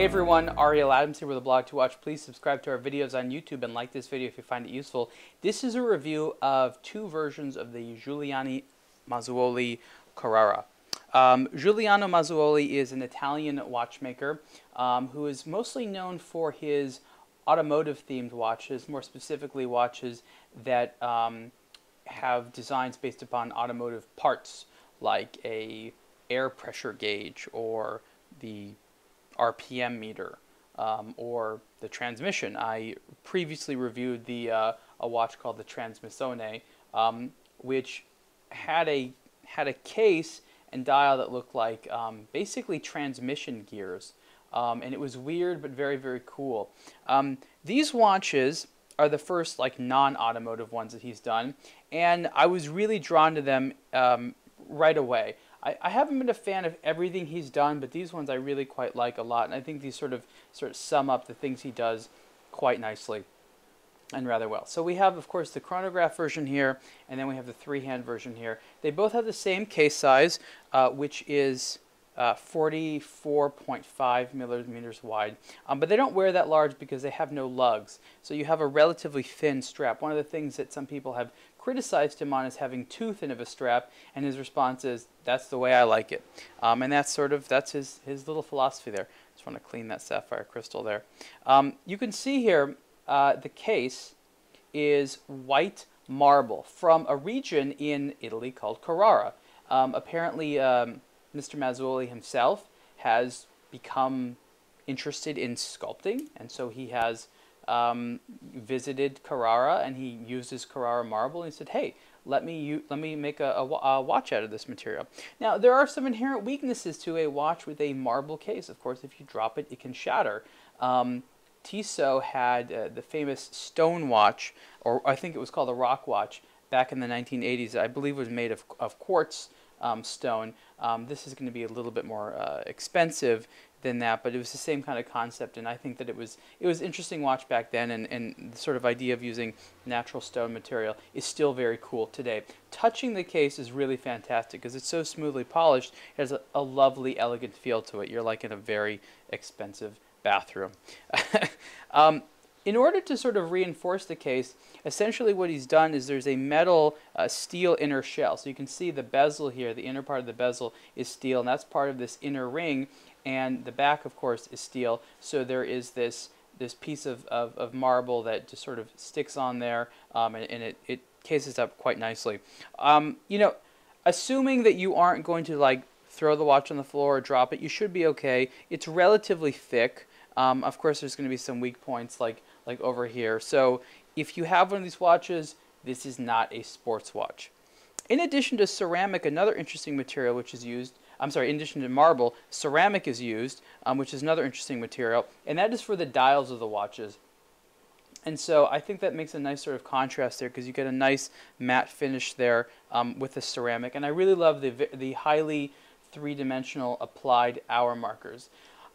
everyone, Ariel Adams here with aBlogtoWatch. Please subscribe to our videos on YouTube and like this video if you find it useful. This is a review of two versions of the Giuliano Mazzuoli Carrara. Giuliano Mazzuoli is an Italian watchmaker who is mostly known for his automotive-themed watches, more specifically watches that have designs based upon automotive parts, like a air pressure gauge or the RPM meter or the transmission. I previously reviewed the a watch called the Transmissione, which had a case and dial that looked like basically transmission gears, and it was weird but very, very cool. These watches are the first like non-automotive ones that he's done, and I was really drawn to them right away. I haven't been a fan of everything he's done, but these ones I really quite like a lot, and I think these sort of sum up the things he does quite nicely and rather well. So we have, of course, the chronograph version here, and then we have the three-hand version here. They both have the same case size, which is 44.5 millimeters wide, but they don't wear that large because they have no lugs. So you have a relatively thin strap. One of the things that some people have criticized him on is having too thin of a strap, and his response is, that's the way I like it. And that's his little philosophy there. Just want to clean that sapphire crystal there. You can see here the case is white marble from a region in Italy called Carrara. Apparently Mr. Mazzuoli himself has become interested in sculpting, and so he has visited Carrara, and he used his Carrara marble, and he said, hey, let me make a watch out of this material. Now, there are some inherent weaknesses to a watch with a marble case. Of course, if you drop it, it can shatter. Tissot had the famous stone watch, or I think it was called a rock watch, back in the 1980s. I believe it was made of quartz stone. This is going to be a little bit more expensive than that, but it was the same kind of concept, and I think that it was interesting watch back then, and the sort of idea of using natural stone material is still very cool today. Touching the case is really fantastic because it's so smoothly polished. It has a lovely, elegant feel to it. You're like in a very expensive bathroom. In order to sort of reinforce the case, essentially what he's done is there's a metal steel inner shell. So you can see the bezel here, the inner part of the bezel is steel, and that's part of this inner ring, and the back, of course, is steel. So there is this piece of marble that just sort of sticks on there, and it cases up quite nicely. You know, assuming that you aren't going to like throw the watch on the floor or drop it, you should be okay. It's relatively thick. Of course, there's going to be some weak points like over here. So if you have one of these watches, this is not a sports watch. In addition to ceramic, another interesting material which is used, in addition to marble, ceramic is used, which is another interesting material, and that is for the dials of the watches. And so I think that makes a nice sort of contrast there because you get a nice matte finish there with the ceramic. And I really love the highly three-dimensional applied hour markers.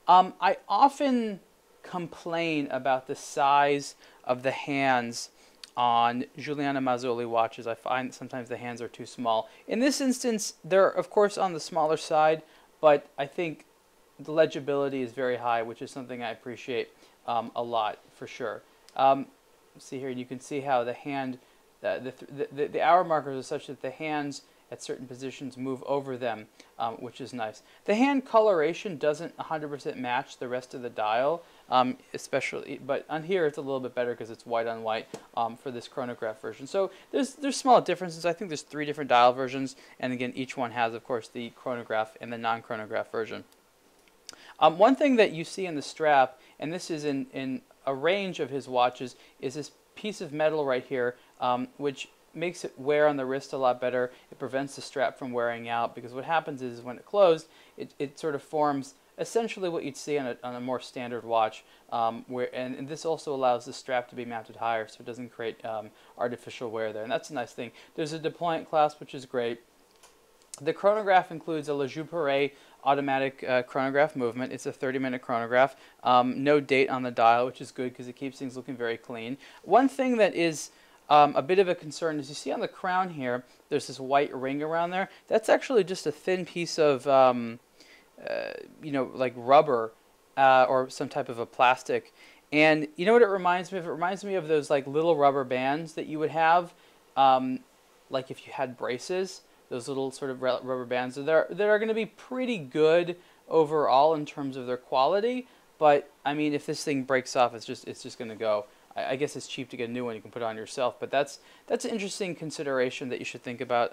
I often complain about the size of the hands on Giuliano Mazzuoli watches. I find sometimes the hands are too small. In this instance, they're of course on the smaller side, but I think the legibility is very high, which is something I appreciate a lot for sure. See here, you can see how the hand, the hour markers are such that the hands at certain positions move over them, which is nice. The hand coloration doesn't 100% match the rest of the dial, especially, but on here it's a little bit better because it's white on white for this chronograph version. So there's small differences. I think there's 3 different dial versions, and again, each one has, of course, the chronograph and the non-chronograph version. One thing that you see in the strap, and this is in a range of his watches, is this piece of metal right here, which makes it wear on the wrist a lot better. It prevents the strap from wearing out, because what happens is when it closed, it sort of forms essentially what you'd see on a more standard watch, and this also allows the strap to be mounted higher, so it doesn't create artificial wear there, and that's a nice thing. There's a deployant clasp, which is great. The chronograph includes a Legibility automatic chronograph movement. It's a 30-minute chronograph. No date on the dial, which is good because it keeps things looking very clean. One thing that is a bit of a concern is you see on the crown here, there's this white ring around there. That's actually just a thin piece of, you know, like rubber or some type of a plastic. And you know what it reminds me of? It reminds me of those like little rubber bands that you would have, like if you had braces. Those little sort of rubber bands that are going to be pretty good overall in terms of their quality. But I mean, if this thing breaks off, it's just going to go. I guess it's cheap to get a new one. You can put it on yourself. But that's an interesting consideration that you should think about.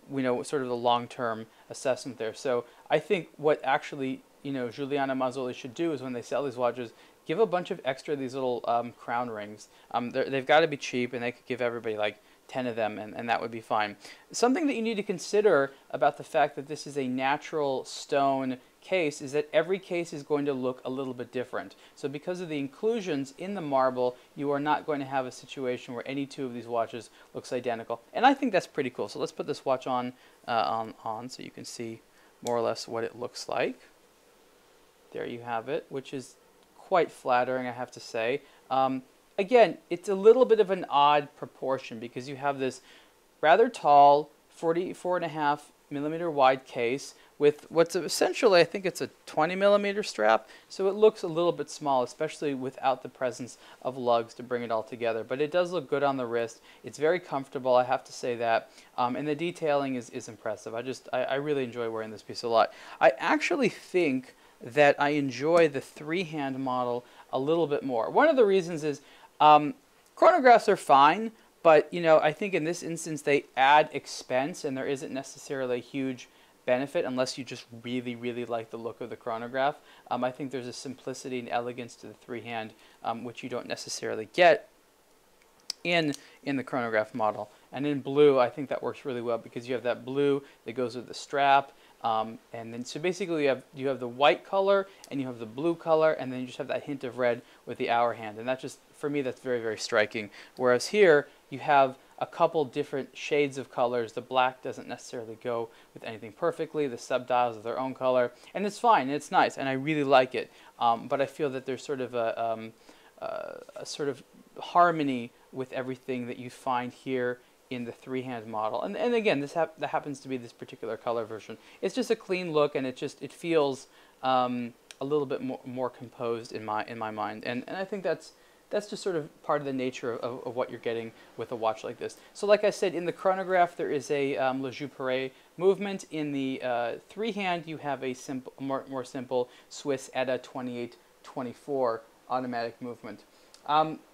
You know, sort of the long-term assessment there. So I think what actually, you know, Giuliano Mazzuoli should do is when they sell these watches, give a bunch of extra of these little crown rings. They've got to be cheap, and they could give everybody like 10 of them, and that would be fine. Something that you need to consider about the fact that this is a natural stone case is that every case is going to look a little bit different. So because of the inclusions in the marble, you are not going to have a situation where any two of these watches looks identical. And I think that's pretty cool. So let's put this watch on so you can see more or less what it looks like. There you have it, which is quite flattering, I have to say. Again, it's a little bit of an odd proportion because you have this rather tall 44.5 millimeter wide case with what's essentially, I think it's a 20 millimeter strap, so it looks a little bit small, especially without the presence of lugs to bring it all together. But it does look good on the wrist. It's very comfortable, I have to say that, and the detailing is impressive. I really enjoy wearing this piece a lot. I actually think that I enjoy the three-hand model a little bit more. One of the reasons is chronographs are fine, but you know, I think in this instance they add expense, and there isn't necessarily a huge benefit unless you just really like the look of the chronograph. I think there's a simplicity and elegance to the three-hand which you don't necessarily get in the chronograph model. And in blue, I think that works really well because you have that blue that goes with the strap. And then so basically you have the white color and you have the blue color, and then you just have that hint of red with the hour hand, and that just, for me, that's very striking. Whereas here you have a couple different shades of colors. The black doesn't necessarily go with anything perfectly. The subdials are their own color, and it's fine and it's nice, and I really like it. But I feel that there's sort of a sort of harmony with everything that you find here in the three-hand model. And again, that happens to be this particular color version. It's just a clean look, and it feels a little bit more composed in my mind. And I think that's just sort of part of the nature of what you're getting with a watch like this. So like I said, in the chronograph there is a Legibility movement. In the three-hand you have a more simple Swiss ETA 2824 automatic movement.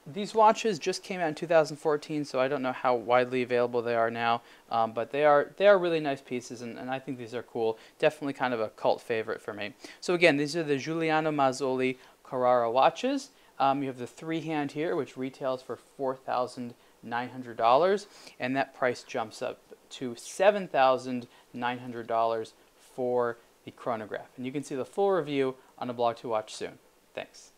These watches just came out in 2014, so I don't know how widely available they are now, but they are really nice pieces, and I think these are cool. Definitely kind of a cult favorite for me. So again, these are the Giuliano Mazzuoli Carrara watches. You have the three-hand here, which retails for $4,900, and that price jumps up to $7,900 for the chronograph. And you can see the full review on aBlogtoWatch soon. Thanks.